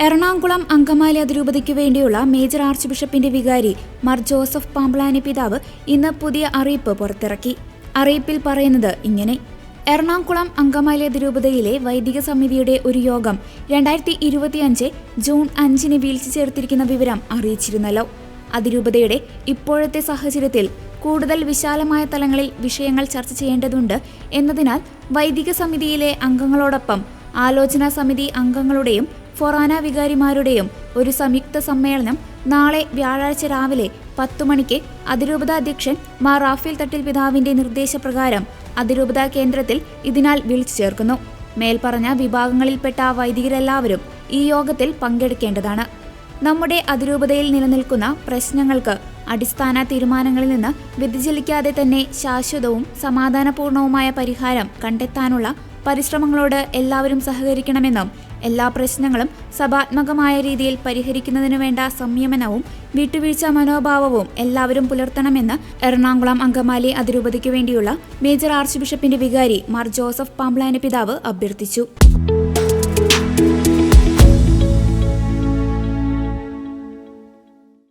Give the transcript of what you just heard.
എറണാകുളം അങ്കമാലി അതിരൂപതയ്ക്കു വേണ്ടിയുള്ള major arch ബിഷപ്പിന്റെ വികാരി മാർ ജോസഫ് പാമ്പ്ളാനി പിതാവ് ഇന്ന് പുതിയ അറിയിപ്പ് പുറത്തിറക്കി. അറിയിപ്പിൽ പറയുന്നത് ഇങ്ങനെ: എറണാകുളം അങ്കമാലി അതിരൂപതയിലെ വൈദിക സമിതിയുടെ ഒരു യോഗം 2025 ജൂൺ 5 വിളിച്ചു ചേർത്തിരിക്കുന്ന വിവരം അറിയിച്ചിരുന്നല്ലോ. അതിരൂപതയുടെ ഇപ്പോഴത്തെ സാഹചര്യത്തിൽ കൂടുതൽ വിശാലമായ തലങ്ങളിൽ വിഷയങ്ങൾ ചർച്ച ചെയ്യേണ്ടതുണ്ട് എന്നതിനാൽ വൈദിക സമിതിയിലെ അംഗങ്ങളോടൊപ്പം ആലോചനാ സമിതി അംഗങ്ങളുടെയും ഫൊറാന വികാരിമാരുടെയും ഒരു സംയുക്ത സമ്മേളനം നാളെ വ്യാഴാഴ്ച രാവിലെ 10 മണിക്ക് അതിരൂപത അധ്യക്ഷൻ മാർ റാഫേൽ തട്ടിൽ പിതാവിന്റെ നിർദ്ദേശപ്രകാരം അതിരൂപത കേന്ദ്രത്തിൽ ഇതിനാൽ വിളിച്ചു ചേർക്കുന്നു. മേൽപ്പറഞ്ഞ വിഭാഗങ്ങളിൽപ്പെട്ട വൈദികരെല്ലാവരും ഈ യോഗത്തിൽ പങ്കെടുക്കേണ്ടതാണ്. നമ്മുടെ അതിരൂപതയിൽ നിലനിൽക്കുന്ന പ്രശ്നങ്ങൾക്ക് അടിസ്ഥാന തീരുമാനങ്ങളിൽ നിന്ന് വ്യതിചലിക്കാതെ തന്നെ ശാശ്വതവും സമാധാനപൂർണവുമായ പരിഹാരം കണ്ടെത്താനുള്ള പരിശ്രമങ്ങളോട് എല്ലാവരും സഹകരിക്കണമെന്നും എല്ലാ പ്രശ്നങ്ങളും സഭാത്മകമായ രീതിയിൽ പരിഹരിക്കുന്നതിനു വേണ്ട സംയമനവും വിട്ടുവീഴ്ച മനോഭാവവും എല്ലാവരും പുലർത്തണമെന്ന് എറണാകുളം അങ്കമാലി അതിരൂപതയ്ക്കു വേണ്ടിയുള്ള മേജർ ആർച്ച് ബിഷപ്പിന്റെ വികാരി മാർ ജോസഫ് പാമ്പ്ളാനി പിതാവ് അഭ്യർത്ഥിച്ചു.